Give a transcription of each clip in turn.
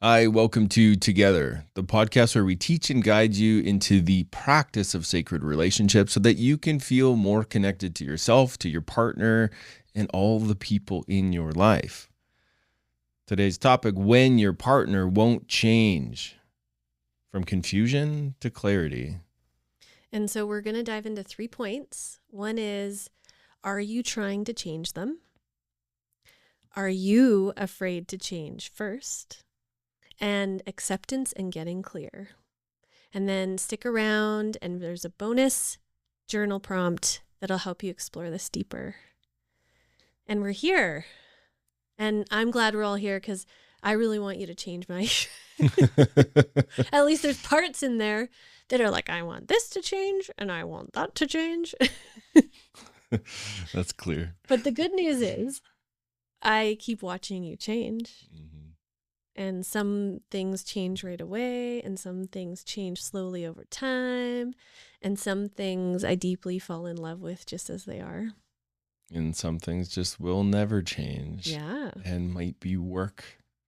Hi, welcome to Together, the podcast where we teach and guide you into the practice of sacred relationships so that you can feel more connected to yourself, to your partner, and all the people in your life. Today's topic, when your partner won't change, from confusion to clarity. And so we're going to dive into 3 points. One is, are you trying to change them? Are you afraid to change first? And acceptance and getting clear. And then stick around, and there's a bonus journal prompt that'll help you explore this deeper. And we're here. And I'm glad we're all here because I really want you to change my... At least there's parts in there that are like, I want this to change and I want that to change. That's clear. But the good news is I keep watching you change. Mm-hmm. And some things change right away, and some things change slowly over time, and some things I deeply fall in love with just as they are. And some things just will never change. Yeah. And might be work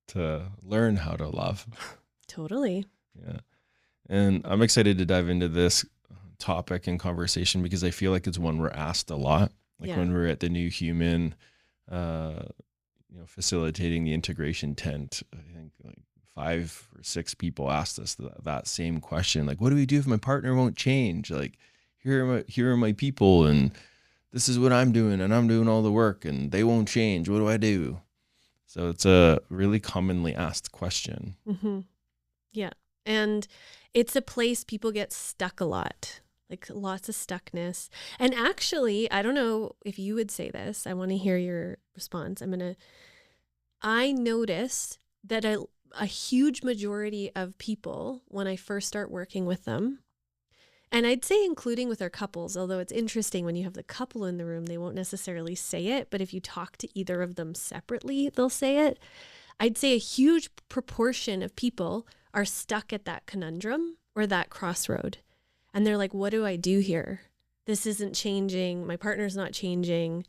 to learn how to love. Totally. Yeah. And I'm excited to dive into this topic and conversation because I feel like it's one we're asked a lot. Like when we're at the New Human, facilitating the integration tent, I think like 5 or 6 people asked us that same question. Like, what do we do if my partner won't change? Like, here are my people, and this is what I'm doing, and I'm doing all the work, and they won't change. What do I do? So it's a really commonly asked question. Mm-hmm. Yeah. And it's a place people get stuck a lot, like lots of stuckness. And actually, I don't know if you would say this. I want to hear your response. I notice that a huge majority of people, when I first start working with them, and I'd say including with our couples, although it's interesting when you have the couple in the room, they won't necessarily say it, but if you talk to either of them separately, they'll say it. I'd say a huge proportion of people are stuck at that conundrum or that crossroad. And they're like, what do I do here? This isn't changing. My partner's not changing.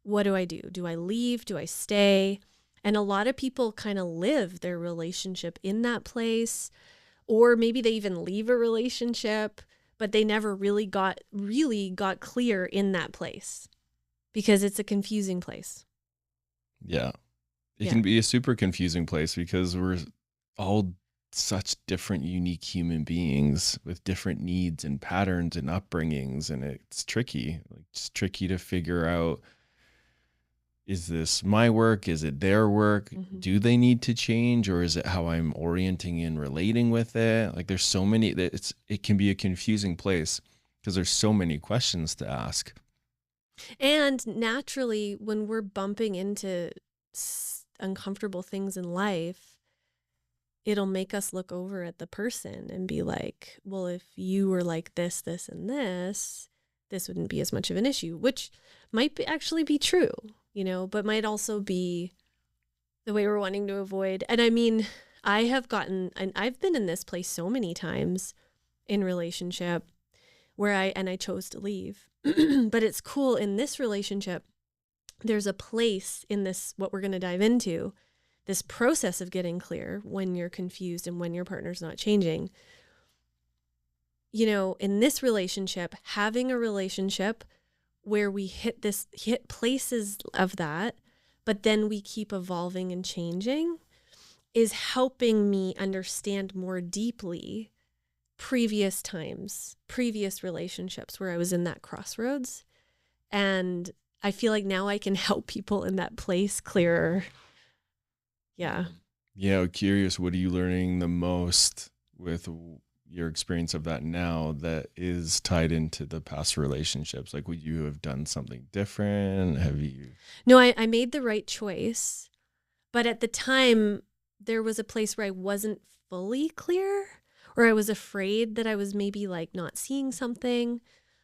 What do I do? Do I leave? Do I stay? And a lot of people kind of live their relationship in that place, or maybe they even leave a relationship, but they never really got clear in that place because it's a confusing place. Yeah. It can be a super confusing place because we're all such different, unique human beings with different needs and patterns and upbringings. And it's tricky. Like, it's tricky to figure out, is this my work? Is it their work? Mm-hmm. Do they need to change, or is it how I'm orienting and relating with it? Like, there's so many that it can be a confusing place because there's so many questions to ask. And naturally, when we're bumping into uncomfortable things in life, it'll make us look over at the person and be like, well, if you were like this, this, and this wouldn't be as much of an issue, which might actually be true, but might also be the way we're wanting to avoid. And I mean, I've been in this place so many times in relationship where I chose to leave. But it's cool in this relationship. There's a place in this, what we're going to dive into, this process of getting clear when you're confused and when your partner's not changing. In this relationship, having a relationship where we hit places of that, but then we keep evolving and changing, is helping me understand more deeply previous times, previous relationships where I was in that crossroads. And I feel like now I can help people in that place clearer. Yeah. Yeah. Curious, what are you learning the most with your experience of that now that is tied into the past relationships? Like, would you have done something different? Have you? No, I made the right choice. But at the time, there was a place where I wasn't fully clear, or I was afraid that I was maybe like not seeing something.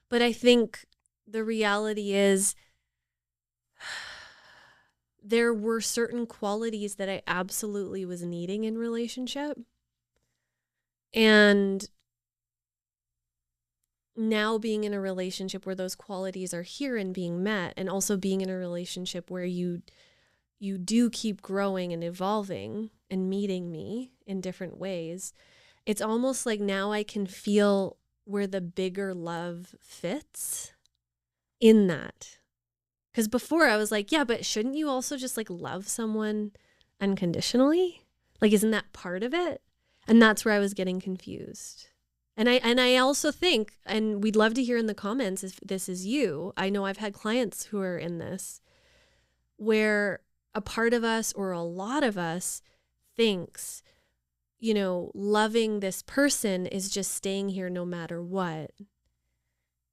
But I think the reality is there were certain qualities that I absolutely was needing in relationship. And now being in a relationship where those qualities are here and being met, and also being in a relationship where you do keep growing and evolving and meeting me in different ways, it's almost like now I can feel where the bigger love fits in that. Because before I was like, yeah, but shouldn't you also just like love someone unconditionally? Like, isn't that part of it? And that's where I was getting confused. And I also think, and we'd love to hear in the comments if this is you. I know I've had clients who are in this, where a part of us or a lot of us thinks, you know, loving this person is just staying here no matter what.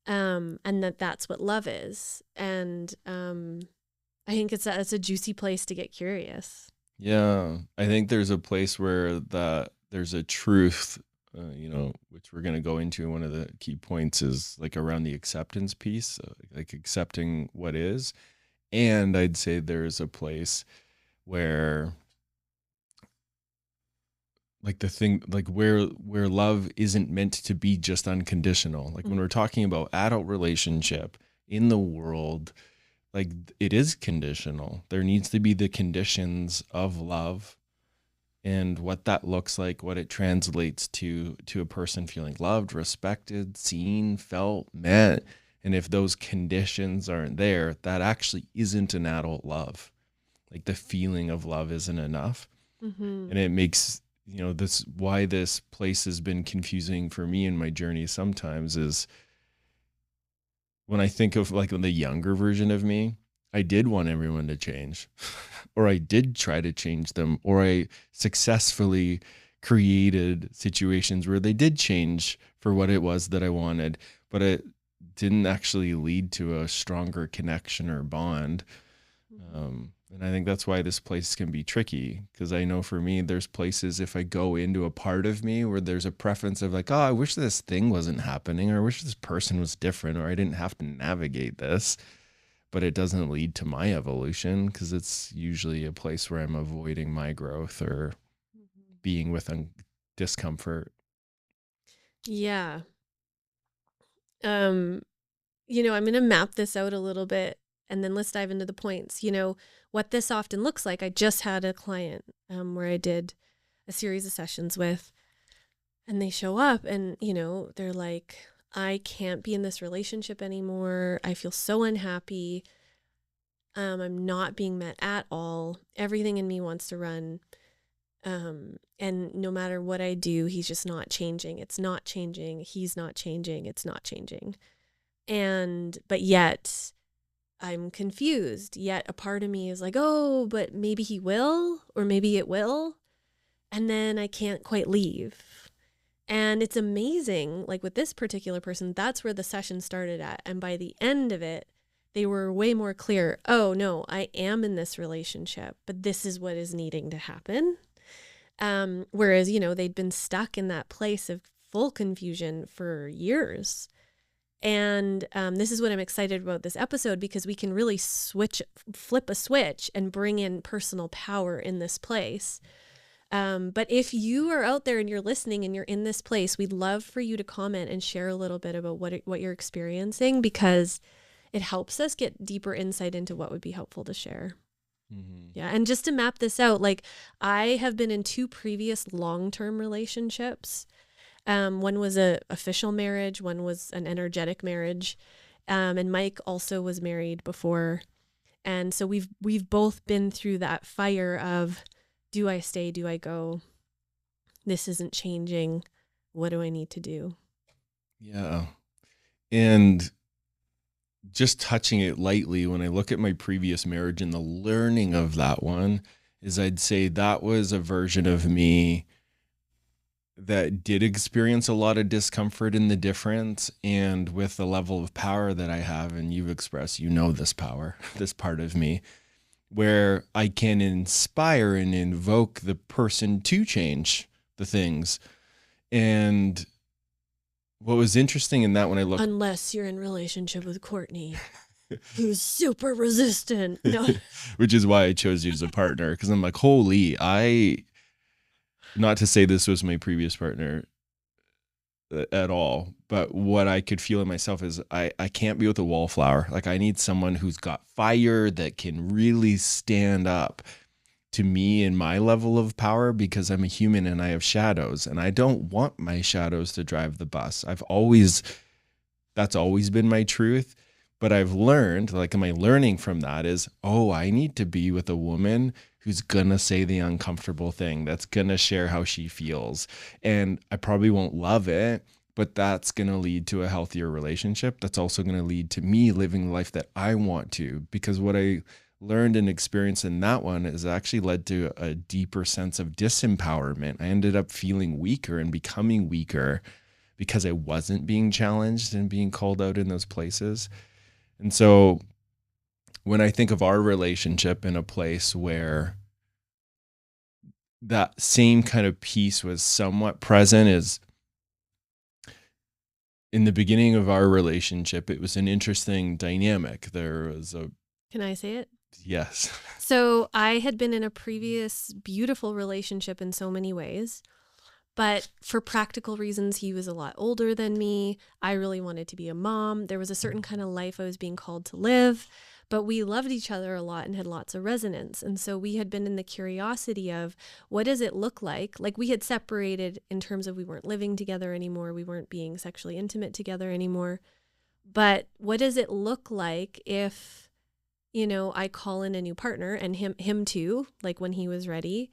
And that's what love is. And I think it's a juicy place to get curious. Yeah, I think there's a place where there's a truth, which we're going to go into. One of the key points is like around the acceptance piece, like accepting what is. And I'd say there's a place where like the thing, like where love isn't meant to be just unconditional. Like when we're talking about adult relationship in the world, like it is conditional. There needs to be the conditions of love and what that looks like, what it translates to a person feeling loved, respected, seen, felt, met. And if those conditions aren't there, that actually isn't an adult love. Like the feeling of love isn't enough. Mm-hmm. And it makes, this why this place has been confusing for me in my journey sometimes is when I think of like the younger version of me, I did want everyone to change, or I did try to change them, or I successfully created situations where they did change for what it was that I wanted, but it didn't actually lead to a stronger connection or bond. And I think that's why this place can be tricky, because I know for me, there's places if I go into a part of me where there's a preference of like, oh, I wish this thing wasn't happening, or I wish this person was different, or I didn't have to navigate this, but it doesn't lead to my evolution because it's usually a place where I'm avoiding my growth or being with discomfort. Yeah. I'm going to map this out a little bit and then let's dive into the points. What this often looks like. I just had a client where I did a series of sessions with, and they show up and, they're like, I can't be in this relationship anymore. I feel so unhappy. I'm not being met at all. Everything in me wants to run. And no matter what I do, he's just not changing. It's not changing. He's not changing. It's not changing. But yet I'm confused. Yet a part of me is like, oh, but maybe he will, or maybe it will. And then I can't quite leave. And it's amazing. Like with this particular person, that's where the session started at. And by the end of it, they were way more clear. Oh no, I am in this relationship, but this is what is needing to happen. Whereas, they'd been stuck in that place of full confusion for years. And this is what I'm excited about this episode, because we can really flip a switch and bring in personal power in this place. But if you are out there and you're listening and you're in this place, we'd love for you to comment and share a little bit about what you're experiencing, because it helps us get deeper insight into what would be helpful to share. Mm-hmm. Yeah. And just to map this out, like I have been in 2 previous long-term relationships. One was a official marriage. One was an energetic marriage. And Mike also was married before. And so we've both been through that fire of, do I stay? Do I go? This isn't changing. What do I need to do? Yeah. And just touching it lightly, when I look at my previous marriage and the learning of that one, is I'd say that was a version of me that did experience a lot of discomfort in the difference, and with the level of power that I have, and you've expressed, this power, this part of me, where I can inspire and invoke the person to change the things. And what was interesting in that when I looked... Unless you're in relationship with Courtney, who's super resistant. No. Which is why I chose you as a partner, because I'm like, holy, not to say this was my previous partner at all, but what I could feel in myself is I can't be with a wallflower. Like I need someone who's got fire, that can really stand up. to me in my level of power because I'm a human and I have shadows, and I don't want my shadows to drive the bus. That's always been my truth. But I've learned, like, my learning from that is, oh, I need to be with a woman who's going to say the uncomfortable thing, that's going to share how she feels. And I probably won't love it, but that's going to lead to a healthier relationship. That's also going to lead to me living the life that I want to, because what I learned and experienced in that one is actually led to a deeper sense of disempowerment. I ended up feeling weaker and becoming weaker because I wasn't being challenged and being called out in those places. And so when I think of our relationship in a place where that same kind of piece was somewhat present, is in the beginning of our relationship, it was an interesting dynamic. There was a... Can I say it? Yes. So I had been in a previous beautiful relationship in so many ways, but for practical reasons, he was a lot older than me. I really wanted to be a mom. There was a certain kind of life I was being called to live, but we loved each other a lot and had lots of resonance. And so we had been in the curiosity of, what does it look like? Like, we had separated in terms of we weren't living together anymore. We weren't being sexually intimate together anymore. But what does it look like if, I call in a new partner, and him too, like when he was ready,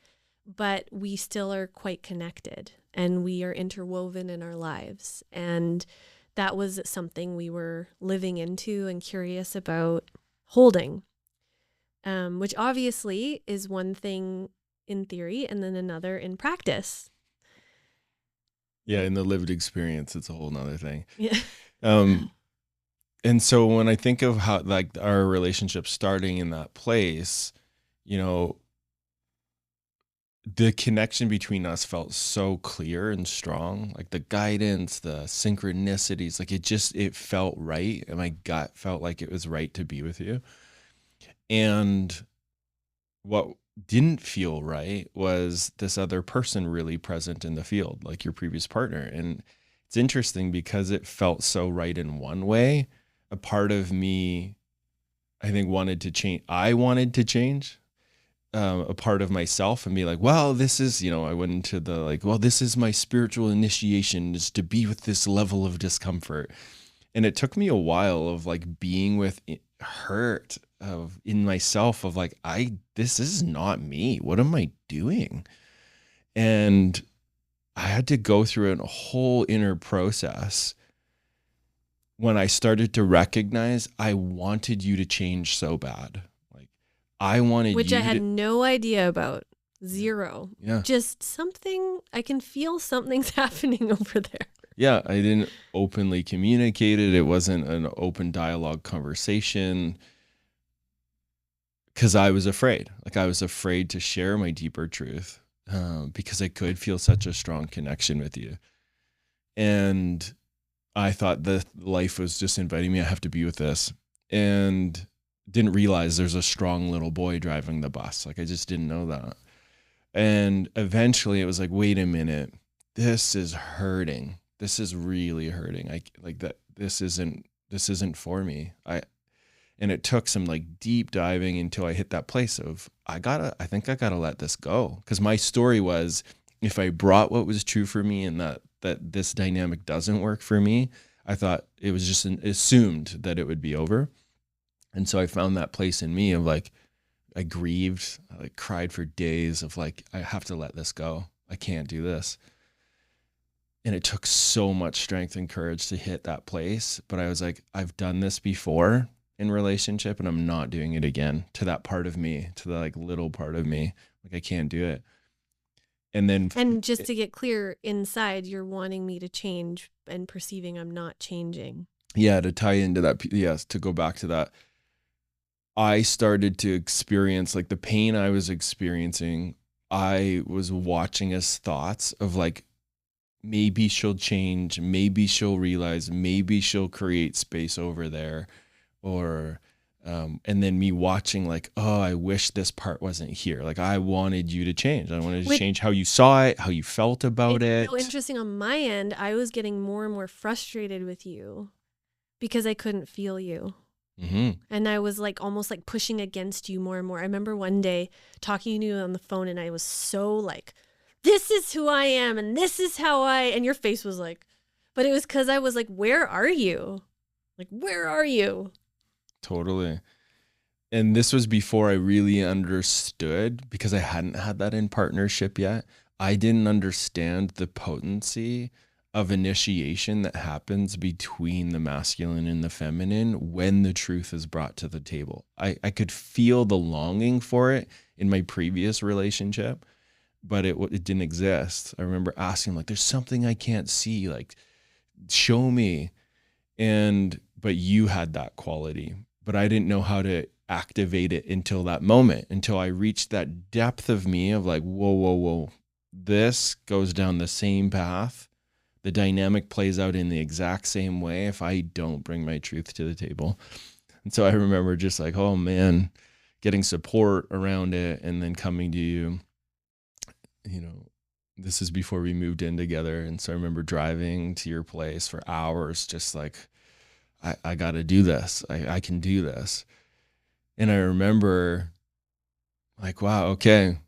but we still are quite connected and we are interwoven in our lives. And that was something we were living into and curious about holding, which obviously is one thing in theory and then another in practice. Yeah, in the lived experience, it's a whole nother thing. Yeah. And so when I think of how, like, our relationship starting in that place, the connection between us felt so clear and strong, like the guidance, the synchronicities, like it felt right. And my gut felt like it was right to be with you. And what didn't feel right was this other person really present in the field, like your previous partner. And it's interesting because it felt so right in one way. A part of me, I think, wanted to change. I wanted to change a part of myself and be like, well, this is, I went into the like, well, this is my spiritual initiation, is to be with this level of discomfort. And it took me a while of like being with hurt of in myself of like, this is not me. What am I doing? And I had to go through a whole inner process when I started to recognize I wanted you to change so bad. Like, I wanted Which you I had to, no idea about. Zero. Yeah. Just something, I can feel something's happening over there. Yeah, I didn't openly communicate it. It wasn't an open dialogue conversation because I was afraid. Like, I was afraid to share my deeper truth because I could feel such a strong connection with you. And I thought that life was just inviting me. I have to be with this. And didn't realize there's a strong little boy driving the bus. Like, I just didn't know that. And eventually it was like, wait a minute, this is hurting. This is really hurting. This isn't for me. And it took some like deep diving until I hit that place of, I think I gotta let this go. Cause my story was, if I brought what was true for me and that this dynamic doesn't work for me, I thought it was just assumed that it would be over. And so I found that place in me of like, I grieved, I like cried for days of like, I have to let this go. I can't do this. And it took so much strength and courage to hit that place. But I was like, I've done this before in relationship and I'm not doing it again to that part of me, to the like little part of me. Like, I can't do it. And just to get clear, inside, you're wanting me to change and perceiving I'm not changing. Yeah, to tie into that. Yes, to go back to that. I started to experience like the pain I was experiencing. I was watching as thoughts of like, maybe she'll change, maybe she'll realize, maybe she'll create space over there. Or, and then me watching like, oh, I wish this part wasn't here. Like, I wanted you to change. I wanted to change how you saw it, how you felt about it. It's so interesting on my end. I was getting more and more frustrated with you because I couldn't feel you. And I was like almost like pushing against you more and more. I remember one day talking to you on the phone and I was so like, this is who I am and this is how and your face was like, but it was because I was like, where are you? Like, where are you? Totally. And this was before I really understood, because I hadn't had that in partnership yet. I didn't understand the potency of initiation that happens between the masculine and the feminine when the truth is brought to the table. I could feel the longing for it in my previous relationship, but it didn't exist. I remember asking, like, there's something I can't see, like, show me. But you had that quality, but I didn't know how to activate it until that moment, until I reached that depth of me of like, whoa, this goes down the same path. The dynamic plays out in the exact same way if I don't bring my truth to the table. And so I remember just like, oh man, getting support around it and then coming to you, this is before we moved in together. And so I remember driving to your place for hours, just like, I got to do this. I can do this. And I remember like, wow, okay.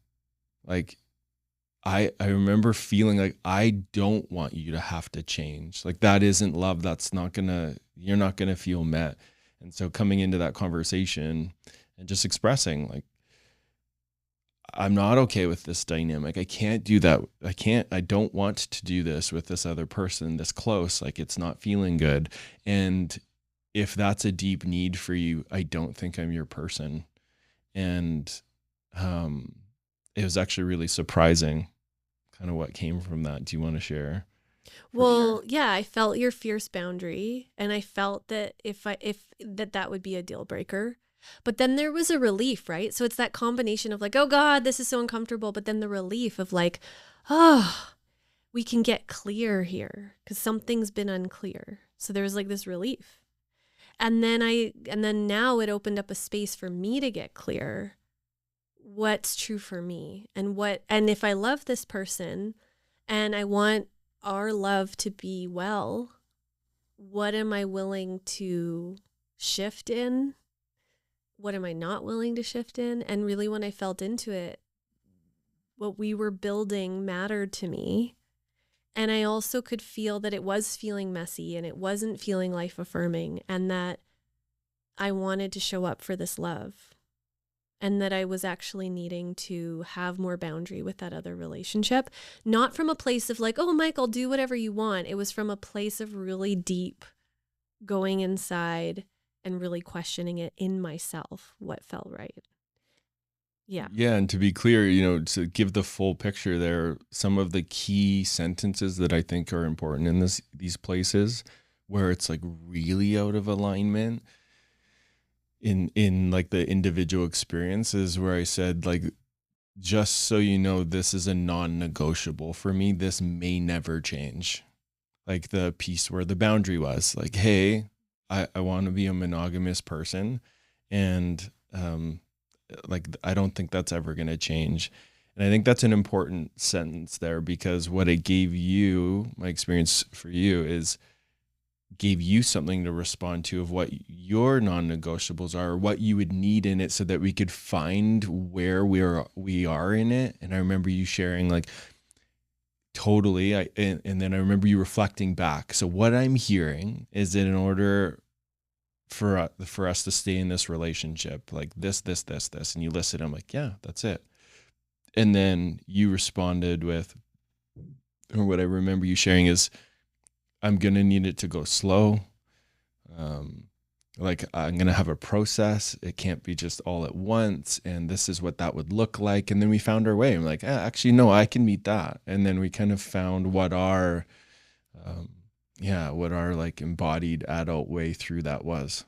Like I remember feeling like, I don't want you to have to change. Like that isn't love. You're not going to feel met. And so coming into that conversation and just expressing like, I'm not okay with this dynamic. I can't do that. I don't want to do this with this other person this close. Like it's not feeling good. And if that's a deep need for you, I don't think I'm your person. And it was actually really surprising kind of what came from that. Do you want to share? Well, yeah, I felt your fierce boundary and I felt that if that would be a deal breaker. But then there was a relief, right? So it's that combination of like, oh God, this is so uncomfortable. But then the relief of like, oh, we can get clear here because something's been unclear. So there's like this relief. And then now it opened up a space for me to get clear what's true for me and if I love this person and I want our love to be well, what am I willing to shift in? What am I not willing to shift in? And really when I felt into it, what we were building mattered to me. And I also could feel that it was feeling messy and it wasn't feeling life affirming and that I wanted to show up for this love and that I was actually needing to have more boundary with that other relationship. Not from a place of like, oh, Mike, I'll do whatever you want. It was from a place of really deep going inside and really questioning it in myself, what felt right. Yeah. Yeah. And to be clear, to give the full picture there, some of the key sentences that I think are important in these places where it's like really out of alignment in like the individual experiences where I said like, just so you know, this is a non-negotiable for me. This may never change. Like the piece where the boundary was like, hey, I want to be a monogamous person. And, like, I don't think that's ever going to change. And I think that's an important sentence there because what it gave you, my experience for you is gave you something to respond to of what your non-negotiables are, or what you would need in it so that we could find where we are in it. And I remember you sharing like, totally. And then I remember you reflecting back. So what I'm hearing is that in order for us to stay in this relationship, like this, and you listed, I'm like, yeah, that's it. And then you responded with, or what I remember you sharing is, I'm going to need it to go slow. Like I'm going to have a process. It can't be just all at once. And this is what that would look like. And then we found our way. I'm like, actually, no, I can meet that. And then we kind of found what our like embodied adult way through that was.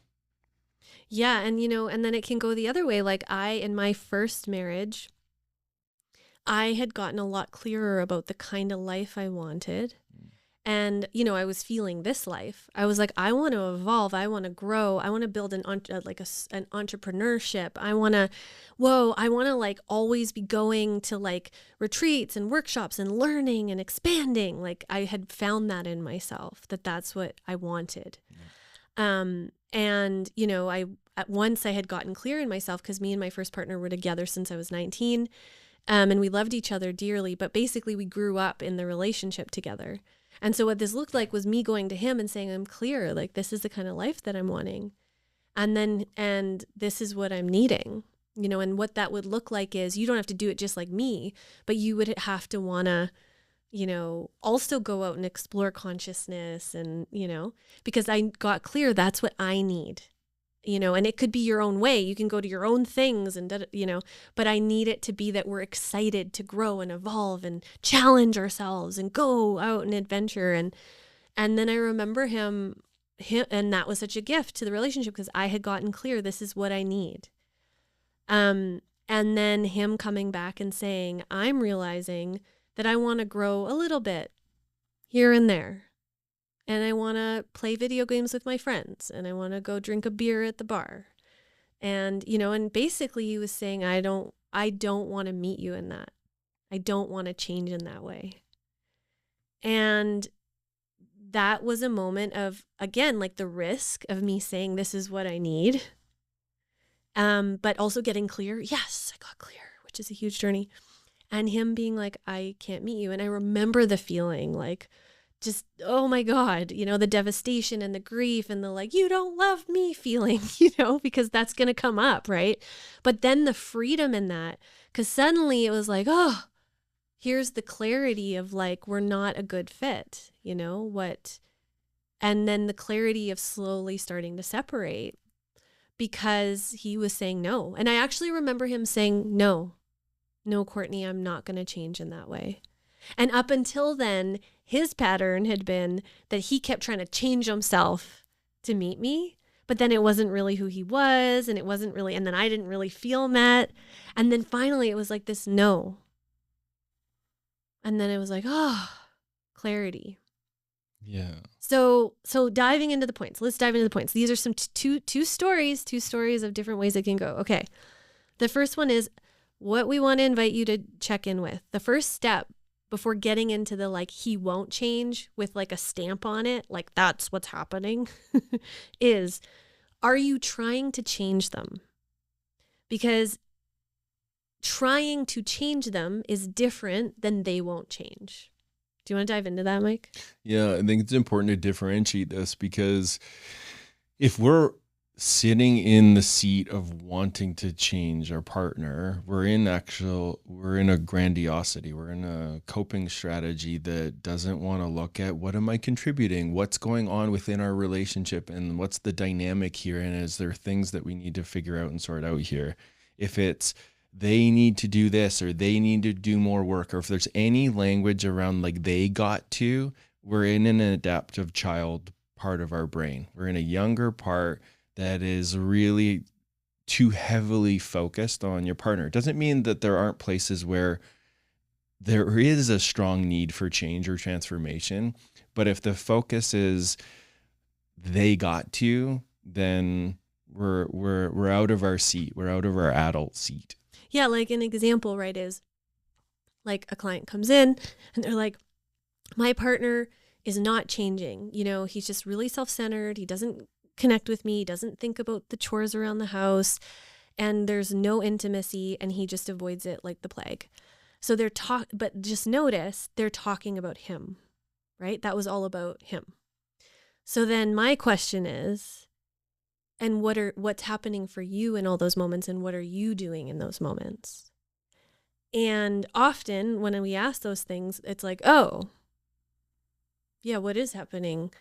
Yeah. And, and then it can go the other way. Like in my first marriage, I had gotten a lot clearer about the kind of life I wanted. And, I was feeling this life. I was like, I want to evolve. I want to grow. I want to build an entrepreneurship. I want to like always be going to like retreats and workshops and learning and expanding. Like I had found that in myself, that's what I wanted. And, you know, at once I had gotten clear in myself because me and my first partner were together since I was 19. And we loved each other dearly, but basically we grew up in the relationship together. And so what this looked like was me going to him and saying, I'm clear, like this is the kind of life that I'm wanting. And this is what I'm needing, you know, and what that would look like is you don't have to do it just like me, but you would have to want to, you know, also go out and explore consciousness and, you know, because I got clear that's what I need, you know, and it could be your own way. You can go to your own things and, you know, but I need it to be that we're excited to grow and evolve and challenge ourselves and go out and adventure. And then I remember him, and that was such a gift to the relationship because I had gotten clear, this is what I need. And then him coming back and saying, I'm realizing that I want to grow a little bit here and there. And I want to play video games with my friends and I want to go drink a beer at the bar. And, you know, and basically he was saying, I don't want to meet you in that. I don't want to change in that way. And that was a moment of, again, like the risk of me saying, this is what I need. But also getting clear. Yes, I got clear, which is a huge journey. And him being like, I can't meet you. And I remember the feeling like, just, oh my God, you know, the devastation and the grief and the like, you don't love me feeling, you know, because that's going to come up. Right. But then the freedom in that, because suddenly it was like, oh, here's the clarity of like, we're not a good fit, you know, what, and then the clarity of slowly starting to separate because he was saying no. And I actually remember him saying, no, Courtney, I'm not going to change in that way. And up until then, his pattern had been that he kept trying to change himself to meet me, but then it wasn't really who he was. And it wasn't really, and then I didn't really feel met. And then finally it was like this no. And then it was like, oh, clarity. Yeah. So diving into the points, let's dive into the points. These are some two stories of different ways it can go. Okay. The first one is what we want to invite you to check in with. The first step before getting into the like, he won't change with like a stamp on it, like that's what's happening, is, are you trying to change them? Because trying to change them is different than they won't change. Do you want to dive into that, Mike? Yeah, I think it's important to differentiate this because if we're sitting in the seat of wanting to change our partner, we're in a grandiosity. We're in a coping strategy that doesn't want to look at what am I contributing? What's going on within our relationship and what's the dynamic here? And is there things that we need to figure out and sort out here? If it's they need to do this or they need to do more work, or if there's any language around like they got to, we're in an adaptive child part of our brain. We're in a younger part that is really too heavily focused on your partner. It doesn't mean that there aren't places where there is a strong need for change or transformation, but if the focus is they got to, then we're out of our seat. We're out of our adult seat. Yeah, like an example, right, is like a client comes in and they're like, my partner is not changing. You know, he's just really self-centered. He doesn't connect with me. He doesn't think about the chores around the house, and there's no intimacy, and he just avoids it like the plague. So but just notice they're talking about him, right? That was all about him. So then my question is, and what's happening for you in all those moments, and what are you doing in those moments? And often when we ask those things, it's like, oh, yeah, what is happening?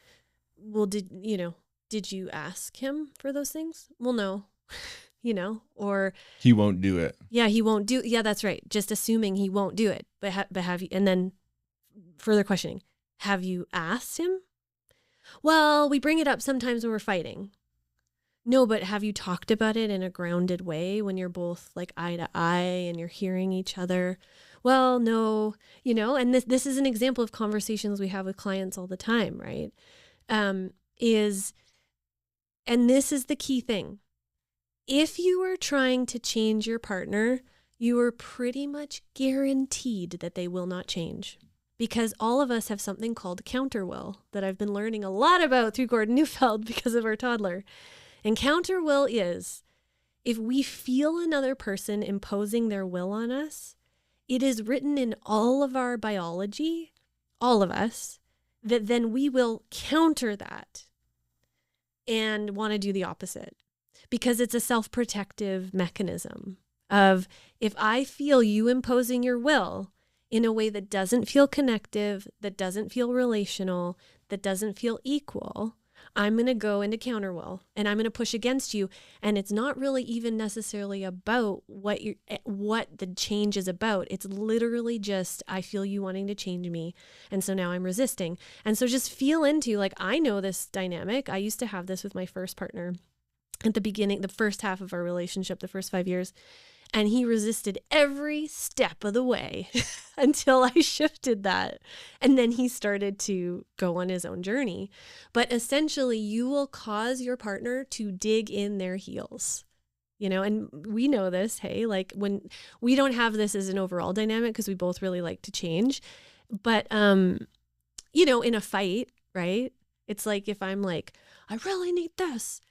Well, did you ask him for those things? Well, no, or he won't do it. Yeah, he won't do. Yeah, that's right. Just assuming he won't do it. But have you, and then further questioning, have you asked him? Well, we bring it up sometimes when we're fighting. No, but have you talked about it in a grounded way when you're both like eye to eye and you're hearing each other? Well, no, and this is an example of conversations we have with clients all the time, right? And this is the key thing. If you are trying to change your partner, you are pretty much guaranteed that they will not change. because all of us have something called counterwill that I've been learning a lot about through Gordon Neufeld because of our toddler. And counterwill is if we feel another person imposing their will on us, it is written in all of our biology, all of us, that then we will counter that and want to do the opposite because it's a self-protective mechanism of if I feel you imposing your will in a way that doesn't feel connective, that doesn't feel relational, that doesn't feel equal, I'm going to go into counterwill and I'm going to push against you. And it's not really even necessarily about what the change is about. It's literally just, I feel you wanting to change me. And so now I'm resisting. And so just feel into, like, I know this dynamic. I used to have this with my first partner at the beginning, the first half of our relationship, the first 5 years. And he resisted every step of the way until I shifted that. And then he started to go on his own journey. But essentially, you will cause your partner to dig in their heels. You know, and we know this, hey, like when we don't have this as an overall dynamic because we both really like to change. But, you know, in a fight, right? It's like if I'm like, I really need this.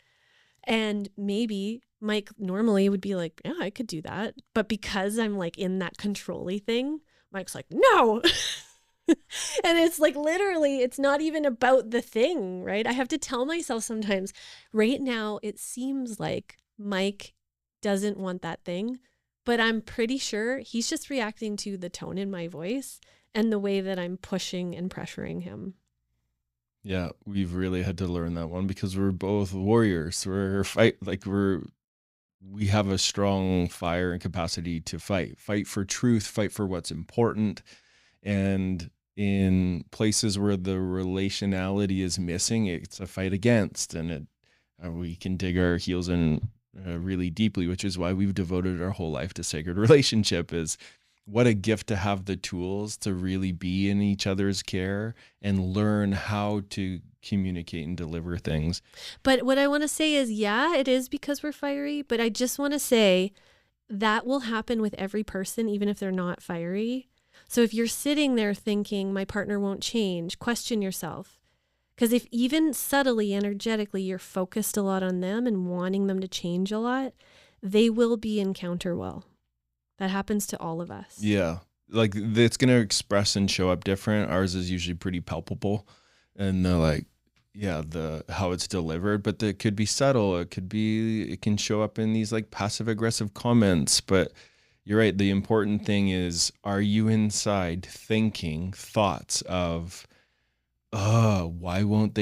And maybe Mike normally would be like, yeah, I could do that. But because I'm like in that control-y thing, Mike's like, no. And it's like, literally, it's not even about the thing, right? I have to tell myself sometimes, right now, it seems like Mike doesn't want that thing, but I'm pretty sure he's just reacting to the tone in my voice and the way that I'm pushing and pressuring him. Yeah, we've really had to learn that one because we're both warriors. We have a strong fire and capacity to fight for truth, fight for what's important. And in places where the relationality is missing, it's a fight against, and we can dig our heels in really deeply, which is why we've devoted our whole life to sacred relationship. Is what a gift to have the tools to really be in each other's care and learn how to communicate and deliver things. But what I want to say is, yeah, it is because we're fiery, but I just want to say that will happen with every person, even if they're not fiery. So if you're sitting there thinking my partner won't change, question yourself. Because if even subtly, energetically, you're focused a lot on them and wanting them to change a lot, they will be in counterwill. That happens to all of us. Yeah. Like it's going to express and show up different. Ours is usually pretty palpable. And like, yeah, how it's delivered, but it could be subtle. It can show up in these like passive aggressive comments. But you're right. The important thing is, are you inside thinking thoughts of, why won't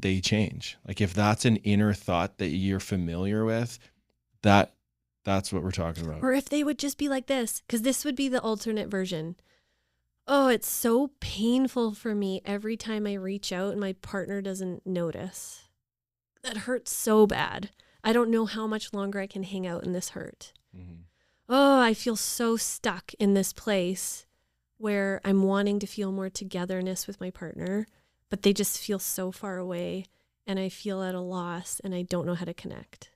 they change? Like if that's an inner thought that you're familiar with, that's what we're talking about. Or if they would just be like this, because this would be the alternate version. Oh, it's so painful for me every time I reach out and my partner doesn't notice. That hurts so bad. I don't know how much longer I can hang out in this hurt. Mm-hmm. Oh, I feel so stuck in this place where I'm wanting to feel more togetherness with my partner, but they just feel so far away and I feel at a loss and I don't know how to connect.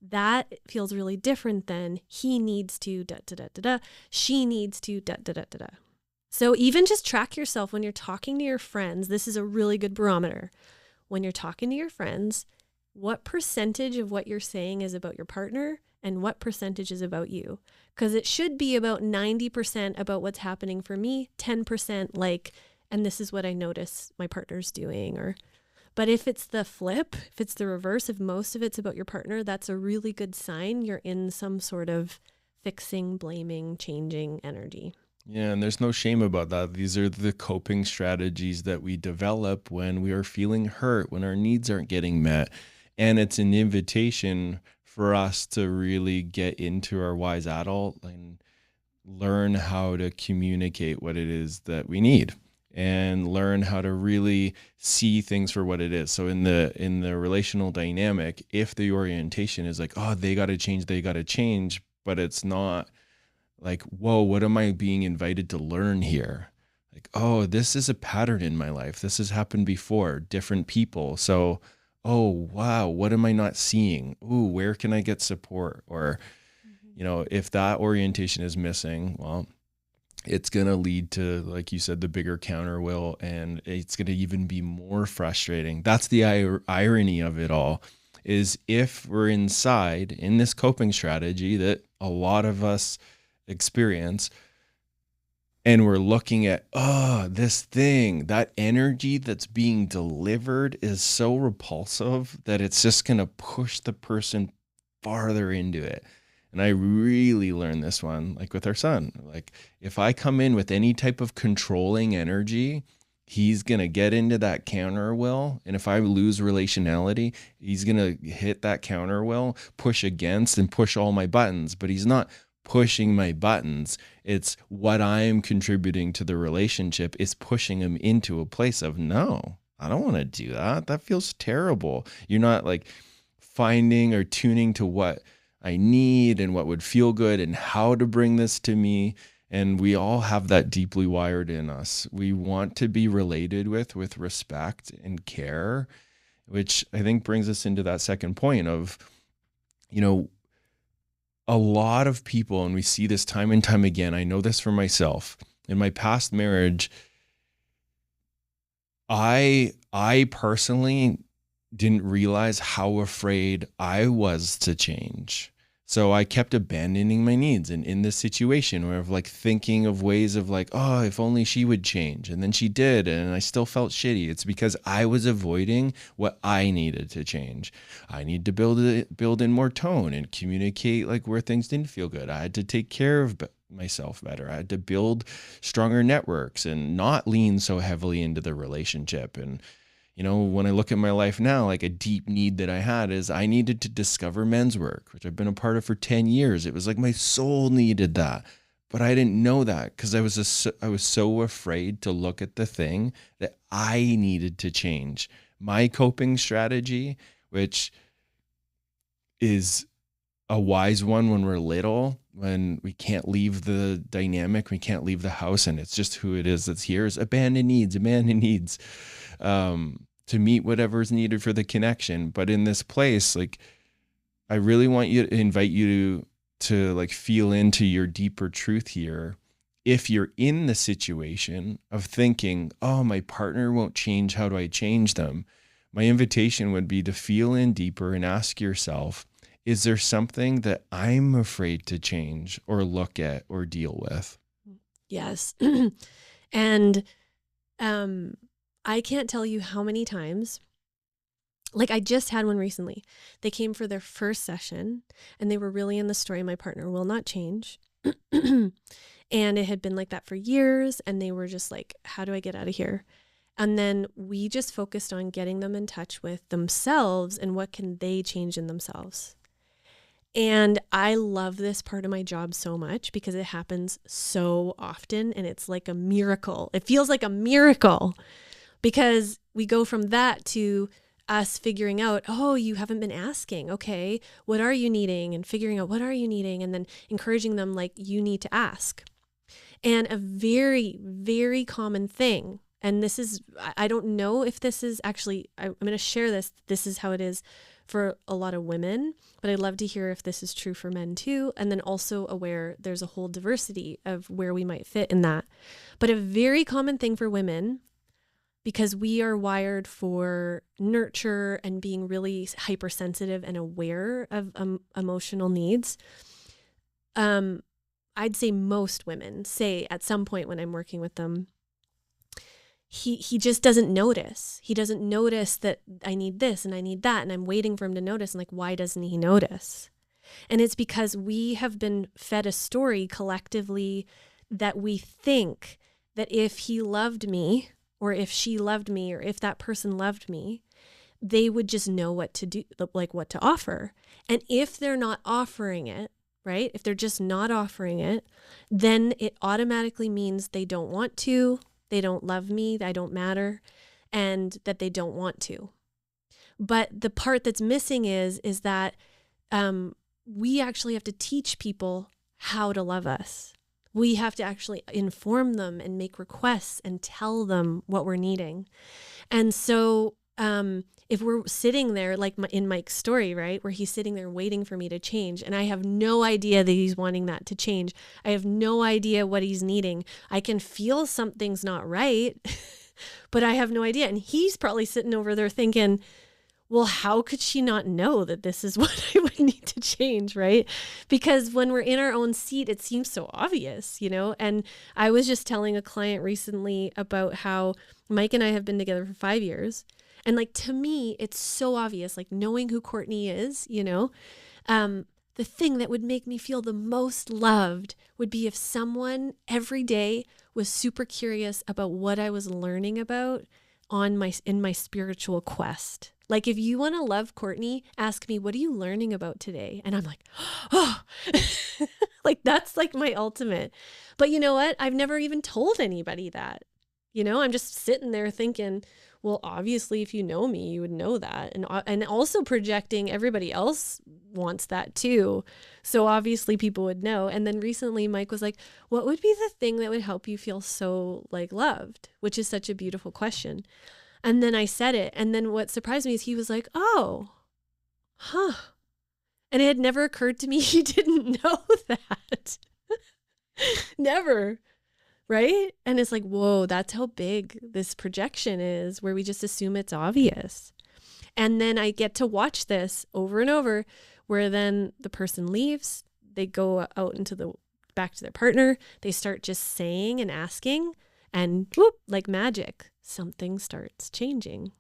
That feels really different than he needs to she needs to So even just track yourself when you're talking to your friends. This is a really good barometer. When you're talking to your friends, what percentage of what you're saying is about your partner and what percentage is about you? Because it should be about 90% about what's happening for me, 10% like, and this is what I notice my partner's doing. But if it's the flip, if it's the reverse, if most of it's about your partner, that's a really good sign you're in some sort of fixing, blaming, changing energy. Yeah, and there's no shame about that. These are the coping strategies that we develop when we are feeling hurt, when our needs aren't getting met. And it's an invitation for us to really get into our wise adult and learn how to communicate what it is that we need and learn how to really see things for what it is. So in the relational dynamic, if the orientation is like, oh, they got to change, but it's not like, whoa, what am I being invited to learn here? Like, oh, this is a pattern in my life. This has happened before, different people. So, oh, wow, what am I not seeing? Ooh, where can I get support? Or, if that orientation is missing, well, it's going to lead to, like you said, the bigger counterwill, and it's going to even be more frustrating. That's the irony of it all, is if we're inside in this coping strategy that a lot of us experience, and we're looking at, this thing, that energy that's being delivered is so repulsive that it's just going to push the person farther into it. And I really learned this one, like with our son. Like, if I come in with any type of controlling energy, he's going to get into that counter will. And if I lose relationality, he's going to hit that counter will, push against and push all my buttons. But he's not pushing my buttons. It's what I'm contributing to the relationship is pushing him into a place of, no, I don't want to do that. That feels terrible. You're not like finding or tuning to what I need and what would feel good and how to bring this to me. And we all have that deeply wired in us. We want to be related with respect and care, which I think brings us into that second point of, a lot of people, and we see this time and time again, I know this for myself. In my past marriage, I personally didn't realize how afraid I was to change. So I kept abandoning my needs. And in this situation where of like thinking of ways of like, oh, if only she would change. And then she did. And I still felt shitty. It's because I was avoiding what I needed to change. I need to build in more tone and communicate like where things didn't feel good. I had to take care of myself better. I had to build stronger networks and not lean so heavily into the relationship. And when I look at my life now, like a deep need that I had is I needed to discover men's work, which I've been a part of for 10 years. It was like my soul needed that, but I didn't know that because I was so afraid to look at the thing that I needed to change. My coping strategy, which is a wise one when we're little, when we can't leave the dynamic, we can't leave the house, and it's just who it is that's here, is abandon needs. To meet whatever's needed for the connection. But in this place, like, I really want you to invite you to like feel into your deeper truth here. If you're in the situation of thinking, oh, my partner won't change, how do I change them? My invitation would be to feel in deeper and ask yourself, is there something that I'm afraid to change or look at or deal with? Yes. And, I can't tell you how many times, like I just had one recently. They came for their first session and they were really in the story, my partner will not change. And it had been like that for years. And they were just like, how do I get out of here? And then we just focused on getting them in touch with themselves and what can they change in themselves. And I love this part of my job so much because it happens so often and it's like a miracle. It feels like a miracle. Because we go from that to us figuring out, oh, you haven't been asking. Okay, what are you needing? And figuring out what are you needing? And then encouraging them like you need to ask. And a very, very common thing, and this is, I don't know if this is actually, I'm going to share this. This is how it is for a lot of women, but I'd love to hear if this is true for men too. And then also aware there's a whole diversity of where we might fit in that. But a very common thing for women, because we are wired for nurture and being really hypersensitive and aware of emotional needs. I'd say most women say at some point when I'm working with them, he just doesn't notice. He doesn't notice that I need this and I need that. And I'm waiting for him to notice. And like, why doesn't he notice? And it's because we have been fed a story collectively that we think that if he loved me, or if she loved me, or if that person loved me, they would just know what to do, like what to offer. And if they're not offering it, right? If they're just not offering it, then it automatically means they don't want to, they don't love me, I don't matter, and that they don't want to. But the part that's missing is that we actually have to teach people how to love us. We have to actually inform them and make requests and tell them what we're needing. And so if we're sitting there, like in Mike's story, right, where he's sitting there waiting for me to change, and I have no idea that he's wanting that to change. I have no idea what he's needing. I can feel something's not right, but I have no idea. And he's probably sitting over there thinking, well, how could she not know that this is what I would need to change, right? Because when we're in our own seat, it seems so obvious, you know? And I was just telling a client recently about how Mike and I have been together for 5 years. And like, to me, it's so obvious, like knowing who Courtney is, you know, the thing that would make me feel the most loved would be if someone every day was super curious about what I was learning about in my spiritual quest. Like, if you want to love Courtney, ask me, what are you learning about today? And I'm like, oh, like, that's like my ultimate. But you know what? I've never even told anybody that. You know, I'm just sitting there thinking, well, obviously, if you know me, you would know that. And also projecting everybody else wants that too. So obviously people would know. And then recently Mike was like, what would be the thing that would help you feel so like loved? Which is such a beautiful question. And then I said it. And then what surprised me is he was like, oh, huh. And it had never occurred to me he didn't know that. Never. Right? And it's like, whoa, that's how big this projection is, where we just assume it's obvious. And then I get to watch this over and over, where then the person leaves, they go out back to their partner, they start just saying and asking, and whoop, like magic, something starts changing.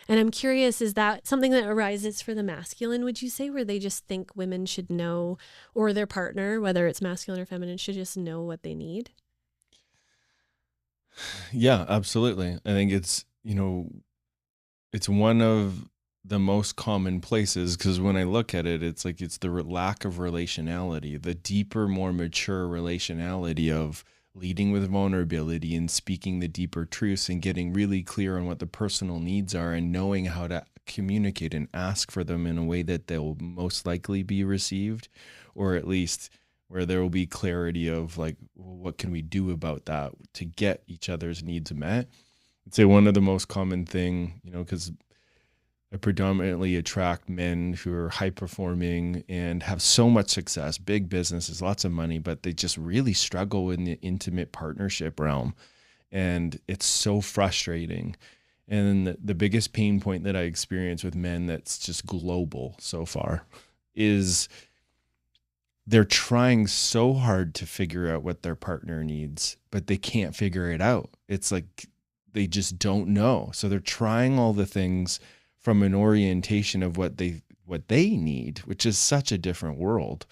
And I'm curious, is that something that arises for the masculine, would you say, where they just think women should know, or their partner, whether it's masculine or feminine, should just know what they need? Yeah, absolutely. I think it's, it's one of the most common places, because when I look at it, it's like it's the lack of relationality, the deeper, more mature relationality of leading with vulnerability and speaking the deeper truths and getting really clear on what the personal needs are and knowing how to communicate and ask for them in a way that they'll most likely be received, or at least where there will be clarity of like, well, what can we do about that to get each other's needs met? I'd say one of the most common thing, because I predominantly attract men who are high performing and have so much success, big businesses, lots of money, but they just really struggle in the intimate partnership realm. And it's so frustrating. And the biggest pain point that I experience with men that's just global so far is they're trying so hard to figure out what their partner needs, but they can't figure it out. It's like they just don't know. So they're trying all the things from an orientation of what they need, which is such a different world,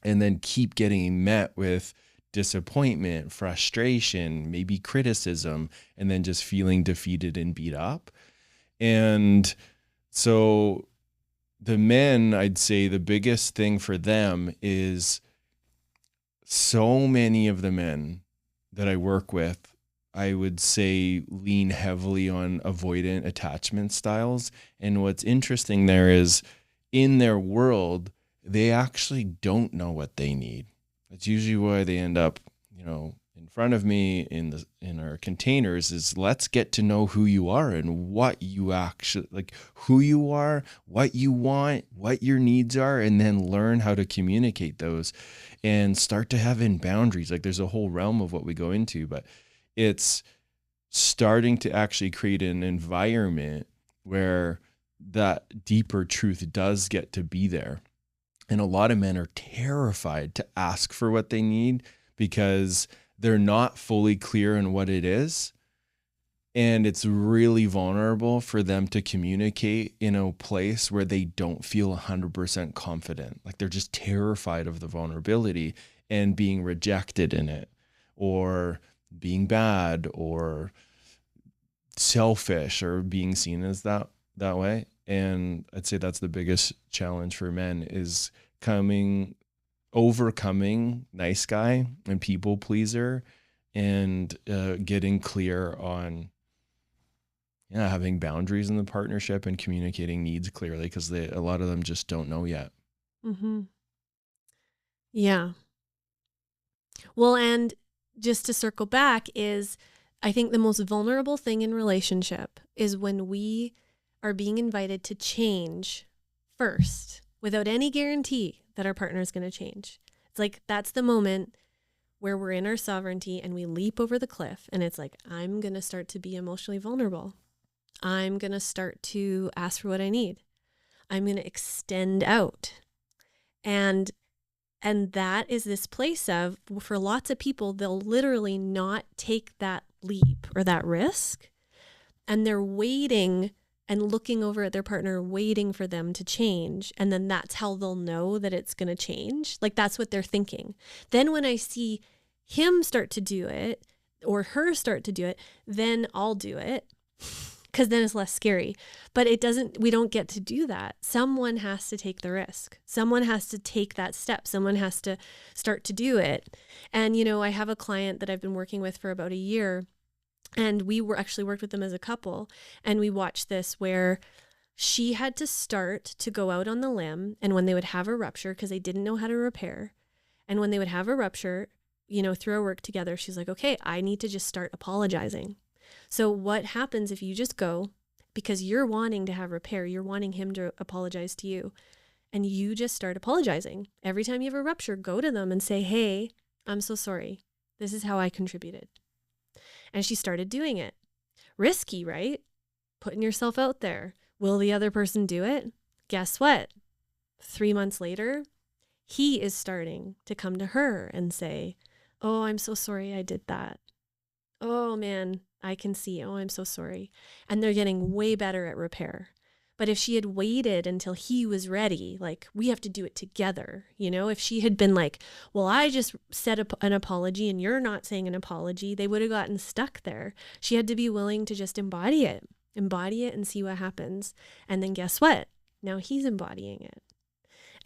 and then keep getting met with disappointment, frustration, maybe criticism, and then just feeling defeated and beat up. And so the men, I'd say the biggest thing for them is so many of the men that I work with, I would say, lean heavily on avoidant attachment styles. And what's interesting there is in their world, they actually don't know what they need. That's usually why they end up, in front of me in our containers is, let's get to know who you are and what you actually like, who you are, what you want, what your needs are, and then learn how to communicate those and start to have in boundaries. Like, there's a whole realm of what we go into, but it's starting to actually create an environment where that deeper truth does get to be there. And a lot of men are terrified to ask for what they need because they're not fully clear on what it is. And it's really vulnerable for them to communicate in a place where they don't feel 100% confident. Like, they're just terrified of the vulnerability and being rejected in it, or being bad overwhelmed selfish, or being seen as that way. And I'd say that's the biggest challenge for men, is overcoming nice guy and people pleaser, and getting clear on having boundaries in the partnership and communicating needs clearly, because a lot of them just don't know yet. Mm-hmm. Yeah. Well, and just to circle back is I think the most vulnerable thing in relationship is when we are being invited to change first without any guarantee that our partner is going to change. It's like that's the moment where we're in our sovereignty and we leap over the cliff, and it's like, I'm going to start to be emotionally vulnerable. I'm going to start to ask for what I need. I'm going to extend out. And that is this place of, for lots of people, they'll literally not take that leap or that risk. And they're waiting and looking over at their partner, waiting for them to change. And then that's how they'll know that it's going to change. Like that's what they're thinking. Then when I see him start to do it or her start to do it, then I'll do it. Because then it's less scary. But we don't get to do that. Someone has to take the risk. Someone has to take that step. Someone has to start to do it. And, I have a client that I've been working with for about a year, and we actually worked with them as a couple. And we watched this where she had to start to go out on the limb. And when they would have a rupture, because they didn't know how to repair. And when they would have a rupture, through our work together, she's like, okay, I need to just start apologizing. So what happens if you just go, because you're wanting to have repair, you're wanting him to apologize to you, and you just start apologizing. Every time you have a rupture, go to them and say, hey, I'm so sorry. This is how I contributed. And she started doing it. Risky, right? Putting yourself out there. Will the other person do it? Guess what? 3 months later, he is starting to come to her and say, oh, I'm so sorry I did that. Oh man, I can see. Oh, I'm so sorry. And they're getting way better at repair. But if she had waited until he was ready, like we have to do it together, if she had been like, well, I just said an apology and you're not saying an apology, they would have gotten stuck there. She had to be willing to just embody it and see what happens. And then guess what? Now he's embodying it.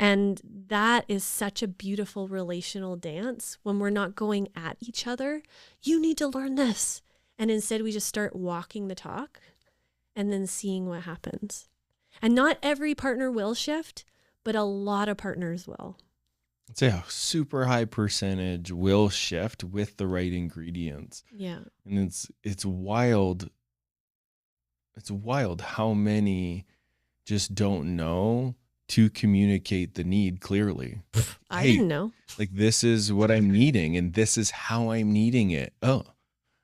And that is such a beautiful relational dance when we're not going at each other. You need to learn this. And instead we just start walking the talk and then seeing what happens. And not every partner will shift, but a lot of partners will. I'd say a super high percentage will shift with the right ingredients. Yeah. And it's wild. It's wild how many just don't know to communicate the need clearly. I didn't know. Like, this is what I'm needing and this is how I'm needing it. Oh,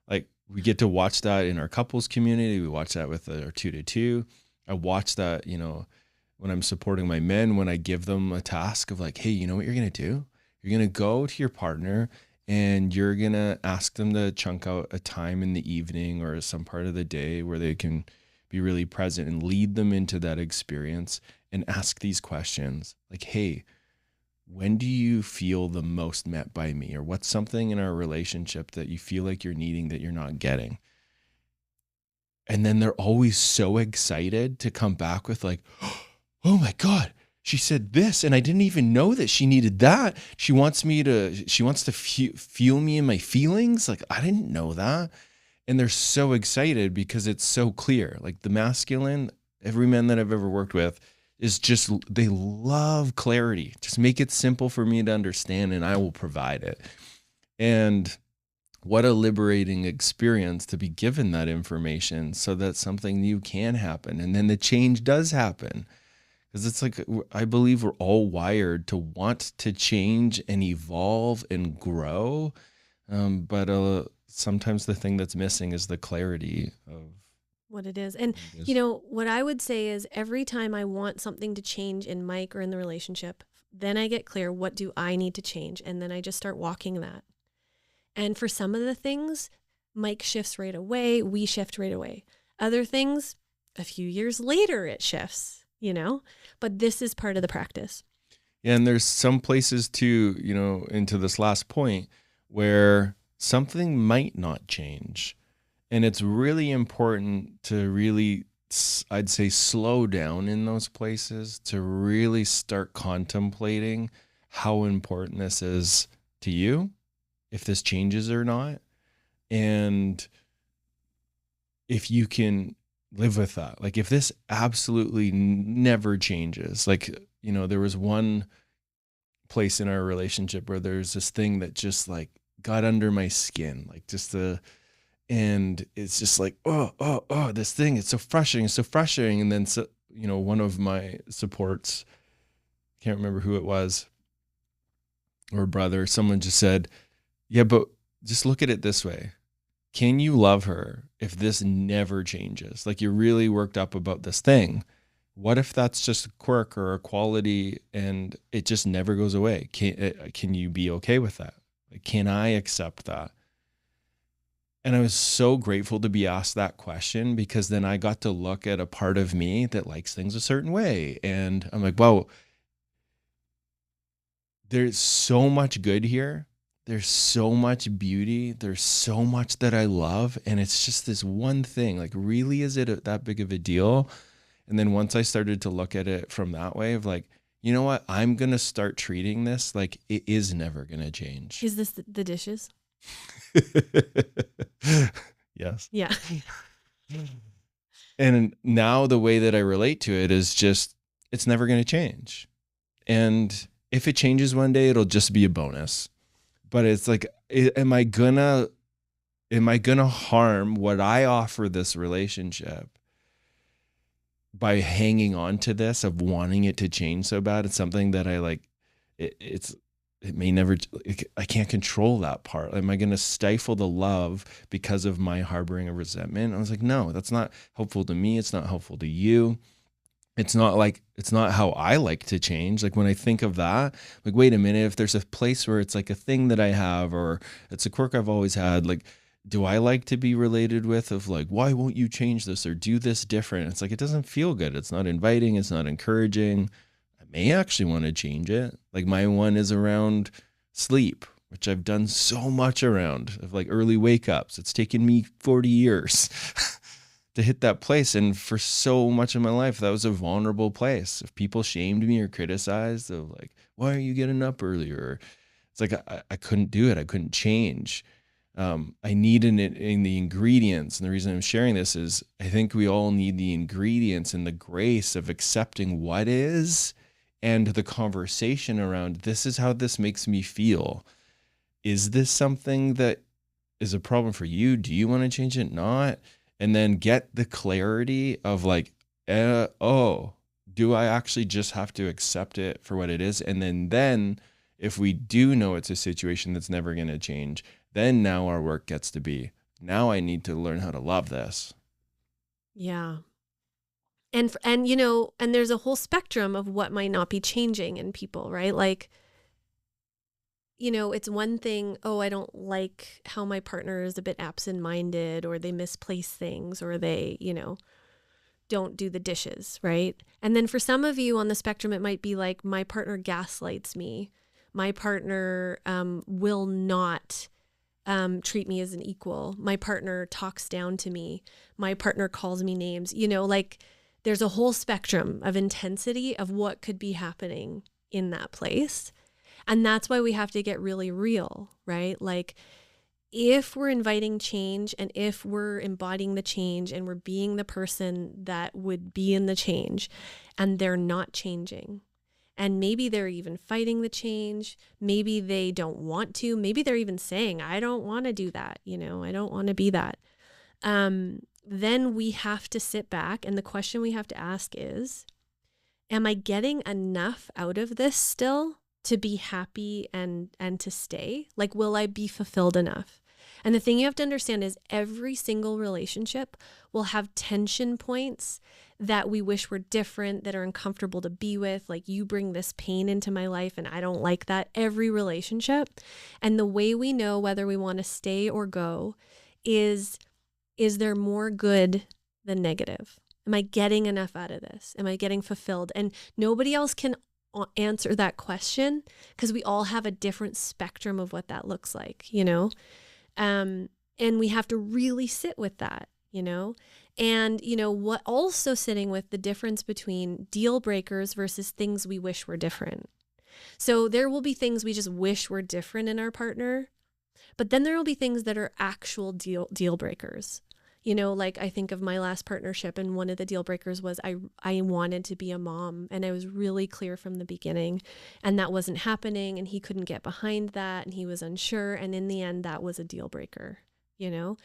like we get to watch that in our couples community. We watch that with our 2-to-2. I watch that, when I'm supporting my men, when I give them a task of like, hey, you know what you're going to do? You're going to go to your partner and you're going to ask them to chunk out a time in the evening or some part of the day where they can be really present and lead them into that experience and ask these questions like, hey, when do you feel the most met by me? Or what's something in our relationship that you feel like you're needing that you're not getting? And then they're always so excited to come back with like, oh my God, she said this and I didn't even know that she needed that. She wants to feel me in my feelings. Like, I didn't know that. And they're so excited because it's so clear. Like the masculine, every man that I've ever worked with is just, they love clarity. Just make it simple for me to understand and I will provide it. And what a liberating experience to be given that information so that something new can happen. And then the change does happen. Because it's like, I believe we're all wired to want to change and evolve and grow. But sometimes the thing that's missing is the clarity of what it is. And, what I would say is every time I want something to change in Mike or in the relationship, then I get clear, what do I need to change? And then I just start walking that. And for some of the things, Mike shifts right away. We shift right away. Other things, a few years later, it shifts, but this is part of the practice. Yeah. And there's some places too, into this last point where something might not change. And it's really important to really, I'd say, slow down in those places to really start contemplating how important this is to you, if this changes or not. And if you can live with that, like if this absolutely never changes, like, there was one place in our relationship where there's this thing that just like got under my skin, like just And it's just like, oh, this thing, it's so frustrating. And then, so, one of my supports, can't remember who it was, or brother, someone just said, yeah, but just look at it this way. Can you love her if this never changes? Like, you're really worked up about this thing. What if that's just a quirk or a quality and it just never goes away? Can you be okay with that? Like, can I accept that? And I was so grateful to be asked that question, because then I got to look at a part of me that likes things a certain way. And I'm like, wow, there's so much good here. There's so much beauty. There's so much that I love. And it's just this one thing. Like, really, is it that big of a deal? And then once I started to look at it from that way of like, you know what, I'm going to start treating this like it is never going to change. Is this the dishes? Yes. Yeah. And now the way that I relate to it is just, it's never going to change. And if it changes one day, it'll just be a bonus. But it's like, am I gonna harm what I offer this relationship by hanging on to this, of wanting it to change so bad? It's something that I like, it may never, I can't control that part. Am I going to stifle the love because of my harboring a resentment? I was like, no, that's not helpful to me. It's not helpful to you. It's not how I like to change. Like, when I think of that, like, wait a minute, if there's a place where it's like a thing that I have, or it's a quirk I've always had, like, do I like to be related with, of like, why won't you change this or do this different? It's like, it doesn't feel good. It's not inviting. It's not encouraging. I may actually want to change it. Like, my one is around sleep, which I've done so much around, of like early wake ups. It's taken me 40 years to hit that place. And for so much of my life, that was a vulnerable place. If people shamed me or criticized, of like, why are you getting up earlier? It's like, I couldn't do it. I couldn't change. I need in the ingredients. And the reason I'm sharing this is, I think we all need the ingredients and the grace of accepting what is, and the conversation around, this is how this makes me feel. Is this something that is a problem for you? Do you want to change it? Not. And then get the clarity of like, do I actually just have to accept it for what it is? And then if we do know it's a situation that's never going to change, then now our work gets to be, now I need to learn how to love this. Yeah. And and there's a whole spectrum of what might not be changing in people, right? Like, it's one thing, I don't like how my partner is a bit absent-minded, or they misplace things, or they, don't do the dishes, right? And then for some of you on the spectrum, it might be like, my partner gaslights me. My partner will not treat me as an equal. My partner talks down to me. My partner calls me names. Like, there's a whole spectrum of intensity of what could be happening in that place. And that's why we have to get really real, right? Like, if we're inviting change, and if we're embodying the change, and we're being the person that would be in the change, and they're not changing, and maybe they're even fighting the change, maybe they don't want to, maybe they're even saying, I don't want to do that, I don't want to be that. Then we have to sit back, and the question we have to ask is, am I getting enough out of this still to be happy and to stay? Like, will I be fulfilled enough? And the thing you have to understand is, every single relationship will have tension points that we wish were different, that are uncomfortable to be with. Like, you bring this pain into my life and I don't like that. Every relationship. And the way we know whether we want to stay or go is there more good than negative? Am I getting enough out of this? Am I getting fulfilled? And nobody else can answer that question, because we all have a different spectrum of what that looks like, and we have to really sit with that, and what also sitting with the difference between deal breakers versus things we wish were different. So there will be things we just wish were different in our partner, but then there will be things that are actual deal breakers. Like, I think of my last partnership, and one of the deal breakers was I wanted to be a mom, and I was really clear from the beginning, and that wasn't happening, and he couldn't get behind that, and he was unsure. And in the end, that was a deal breaker, you know?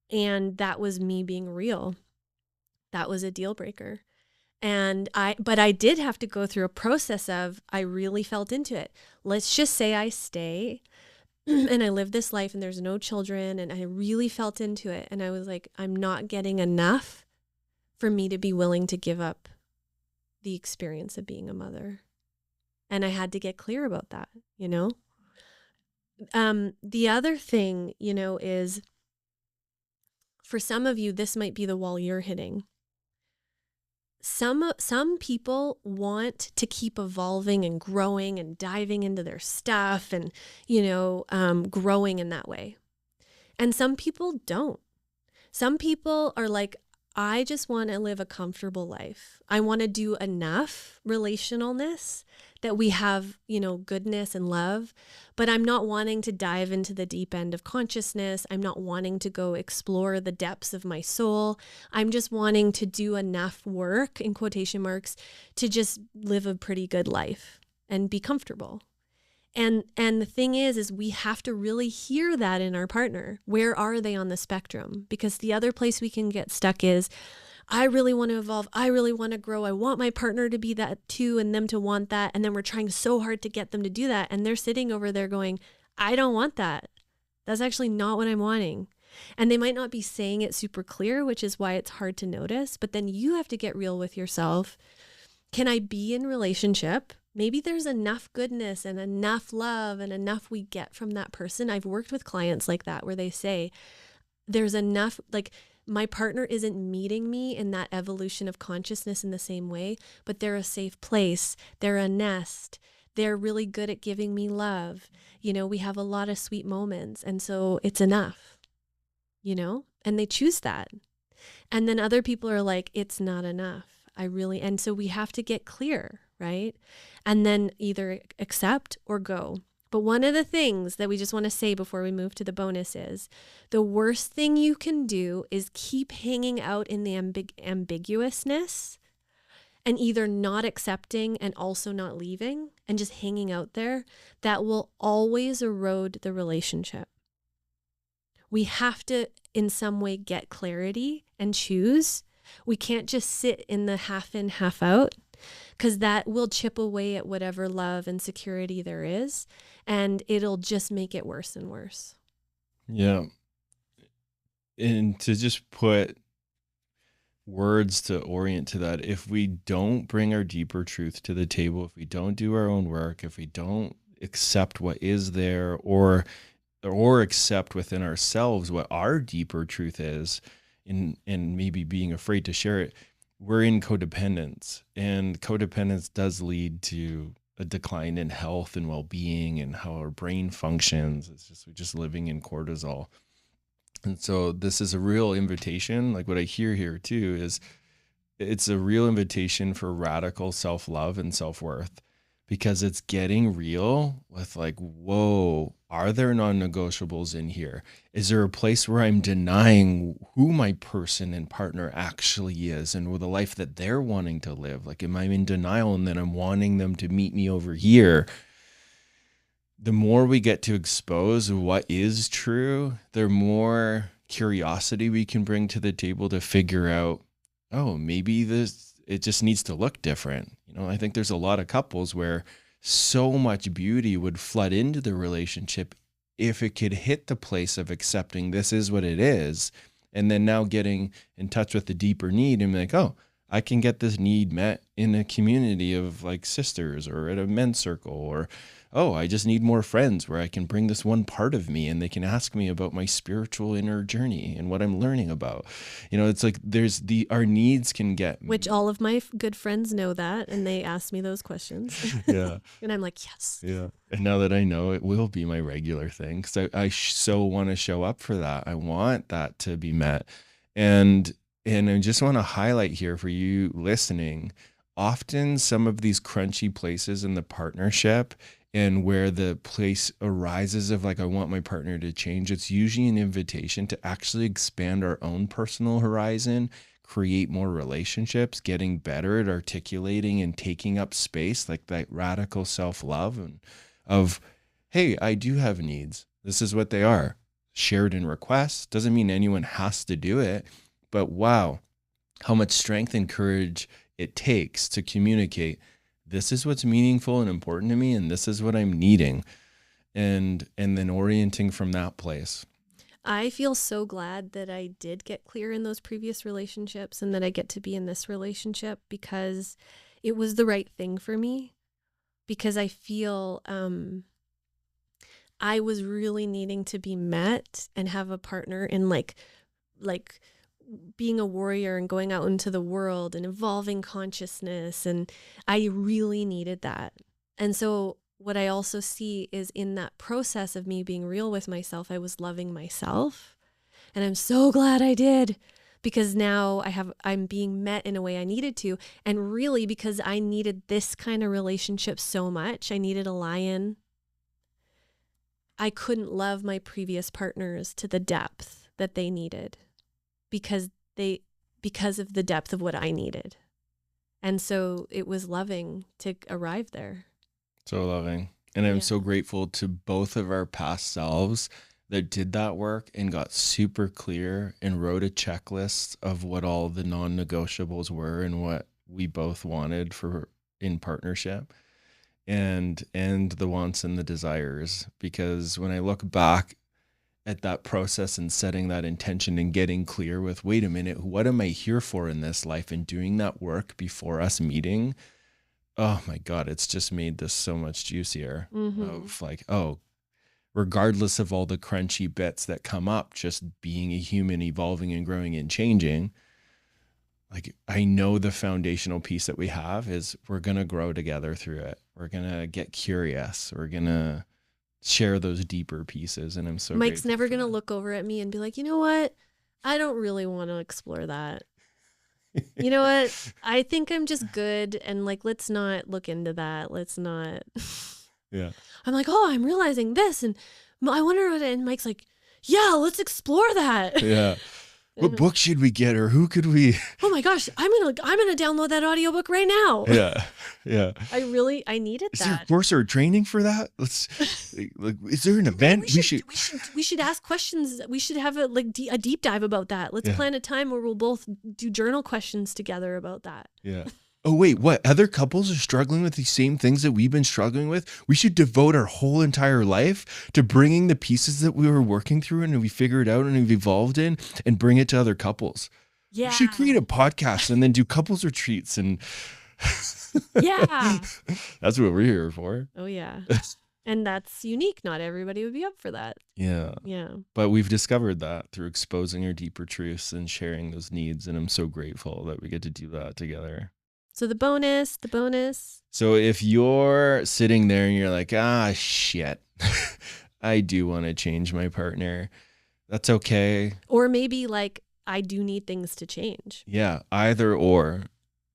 And that was me being real. That was a deal breaker. But I did have to go through a process of, I really felt into it. Let's just say I stay and I live this life and there's no children, and I really felt into it. And I was like, I'm not getting enough for me to be willing to give up the experience of being a mother. And I had to get clear about that, you know? The other thing, you know, is for some of you, this might be the wall you're hitting. Some people want to keep evolving and growing and diving into their stuff and, you know, growing in that way. And some people don't. Some people are like, I just want to live a comfortable life. I want to do enough relationalness that we have, you know, goodness and love, but I'm not wanting to dive into the deep end of consciousness. I'm not wanting to go explore the depths of my soul. I'm just wanting to do enough work, in quotation marks, to just live a pretty good life and be comfortable. And the thing is we have to really hear that in our partner. Where are they on the spectrum? Because the other place we can get stuck is, I really want to evolve. I really want to grow. I want my partner to be that too, and them to want that. And then we're trying so hard to get them to do that. And they're sitting over there going, I don't want that. That's actually not what I'm wanting. And they might not be saying it super clear, which is why it's hard to notice. But then you have to get real with yourself. Can I be in relationship? Maybe there's enough goodness and enough love and enough we get from that person. I've worked with clients like that where they say there's enough, like my partner isn't meeting me in that evolution of consciousness in the same way, but they're a safe place. They're a nest. They're really good at giving me love. You know, we have a lot of sweet moments. And so it's enough, you know, and they choose that. And then other people are like, it's not enough. And so we have to get clear, right? And then either accept or go. But one of the things that we just want to say before we move to the bonus is the worst thing you can do is keep hanging out in the ambiguousness and either not accepting and also not leaving and just hanging out there. That will always erode the relationship. We have to in some way get clarity and choose. We can't just sit in the half in, half out, because that will chip away at whatever love and security there is, and it'll just make it worse and worse. Yeah. And to just put words to orient to that, if we don't bring our deeper truth to the table, if we don't do our own work, if we don't accept what is there or accept within ourselves what our deeper truth is, and maybe being afraid to share it, we're in codependence, and codependence does lead to a decline in health and well-being and how our brain functions. We're just living in cortisol. And so this is a real invitation. Like what I hear here too is it's a real invitation for radical self-love and self-worth, because it's getting real with like, whoa, are there non-negotiables in here? Is there a place where I'm denying who my person and partner actually is and the life that they're wanting to live? Like, am I in denial and then I'm wanting them to meet me over here? The more we get to expose what is true, the more curiosity we can bring to the table to figure out, oh, maybe it just needs to look different. You know, I think there's a lot of couples where so much beauty would flood into the relationship if it could hit the place of accepting this is what it is, and then now getting in touch with the deeper need and be like, oh, I can get this need met in a community of like sisters or at a men's circle, or oh, I just need more friends where I can bring this one part of me and they can ask me about my spiritual inner journey and what I'm learning about. You know, it's like our needs can get... Which all of my good friends know that, and they ask me those questions. Yeah. And I'm like, yes. Yeah. And now that I know, it will be my regular thing, because I so want to show up for that. I want that to be met. And I just want to highlight here for you listening, often some of these crunchy places in the partnership and where the place arises of like, I want my partner to change, it's usually an invitation to actually expand our own personal horizon, create more relationships, getting better at articulating and taking up space, like that radical self-love and of, hey, I do have needs. This is what they are. shared in requests. Doesn't mean anyone has to do it, but wow, how much strength and courage it takes to communicate. This is what's meaningful and important to me, and this is what I'm needing. And then orienting from that place. I feel so glad that I did get clear in those previous relationships and that I get to be in this relationship, because it was the right thing for me. Because I feel I was really needing to be met and have a partner in like being a warrior and going out into the world and evolving consciousness. And I really needed that. And so what I also see is in that process of me being real with myself, I was loving myself. And I'm so glad I did, because now I'm being met in a way I needed to. And really, because I needed this kind of relationship so much, I needed a lion. I couldn't love my previous partners to the depth that they needed, because of the depth of what I needed. And so it was loving to arrive there. So loving. And I'm so grateful to both of our past selves that did that work and got super clear and wrote a checklist of what all the non-negotiables were and what we both wanted for in partnership, and the wants and the desires. Because when I look back at that process and setting that intention and getting clear with, wait a minute, what am I here for in this life, and doing that work before us meeting, oh my God, it's just made this so much juicier. Of like, oh, regardless of all the crunchy bits that come up, just being a human, evolving and growing and changing, like I know the foundational piece that we have is we're going to grow together through it. We're going to get curious. We're going to share those deeper pieces. And I'm so Mike's never going to look over at me and be like, you know what? I don't really want to explore that. You know what? I think I'm just good. And like, let's not look into that. Let's not. Yeah. I'm like, oh, I'm realizing this. And I wonder what, and Mike's like, yeah, let's explore that. Yeah. What book should we get, or who could we? Oh my gosh, I'm gonna download that audiobook right now. Yeah, yeah. I needed that. Is there a course or training for that? Let's. Like, is there an event? We should ask questions. We should have a deep dive about that. Let's plan a time where we'll both do journal questions together about that. Yeah. Oh, wait, what? Other couples are struggling with the same things that we've been struggling with? We should devote our whole entire life to bringing the pieces that we were working through and we figured out and we've evolved in and bring it to other couples. Yeah. We should create a podcast and then do couples retreats. And yeah, that's what we're here for. Oh, yeah. And that's unique. Not everybody would be up for that. Yeah. Yeah. But we've discovered that through exposing our deeper truths and sharing those needs. And I'm so grateful that we get to do that together. So the bonus. So if you're sitting there and you're like, shit, I do want to change my partner, that's okay. Or maybe like, I do need things to change. Yeah, either or.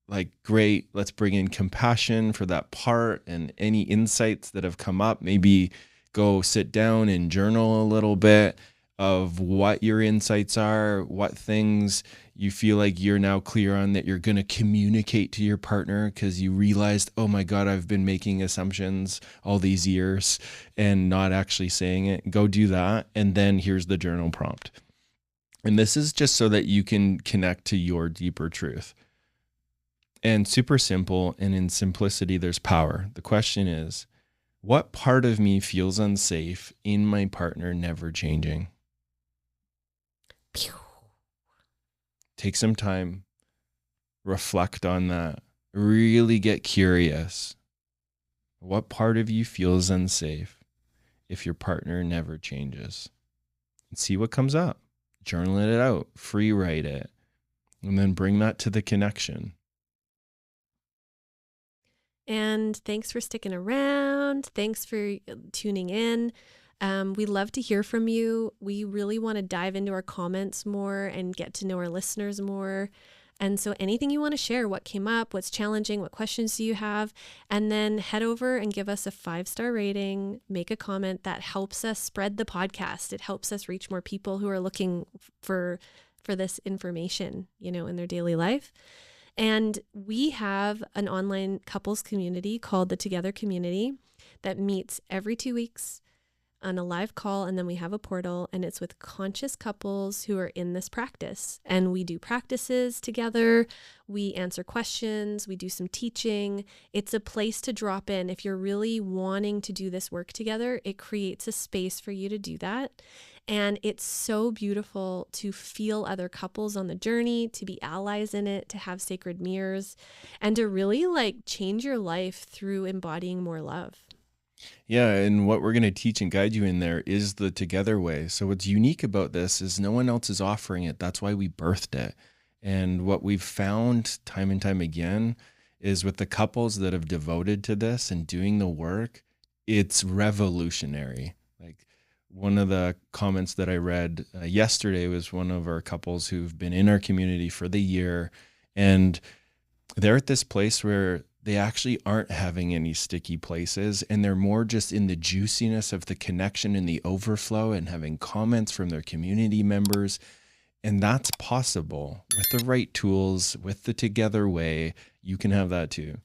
Like, great, let's bring in compassion for that part and any insights that have come up. Maybe go sit down and journal a little bit of what your insights are, what things you feel like you're now clear on that you're going to communicate to your partner because you realized, oh my God, I've been making assumptions all these years and not actually saying it. Go do that. And then here's the journal prompt. And this is just so that you can connect to your deeper truth. And super simple, and in simplicity, there's power. The question is, what part of me feels unsafe in my partner never changing? Pew. Take some time, reflect on that, really get curious. What part of you feels unsafe if your partner never changes? And see what comes up. Journal it out, free write it, and then bring that to the connection. And thanks for sticking around. Thanks for tuning in. We love to hear from you. We really want to dive into our comments more and get to know our listeners more. And so anything you want to share, what came up, what's challenging, what questions do you have? And then head over and give us a 5-star rating, make a comment. That helps us spread the podcast. It helps us reach more people who are looking for this information, in their daily life. And we have an online couples community called the Together Community that meets every 2 weeks. on a live call, and then we have a portal, and it's with conscious couples who are in this practice. And we do practices together. We answer questions. We do some teaching. It's a place to drop in. If you're really wanting to do this work together, it creates a space for you to do that. And it's so beautiful to feel other couples on the journey, to be allies in it, to have sacred mirrors, and to really like change your life through embodying more love. Yeah, and what we're going to teach and guide you in there is the together way. So what's unique about this is no one else is offering it. That's why we birthed it. And what we've found time and time again is with the couples that have devoted to this and doing the work, it's revolutionary. Like one of the comments that I read yesterday was one of our couples who've been in our community for the year, and they're at this place where they actually aren't having any sticky places, and they're more just in the juiciness of the connection and the overflow and having comments from their community members. And that's possible with the right tools, with the together way. You can have that too.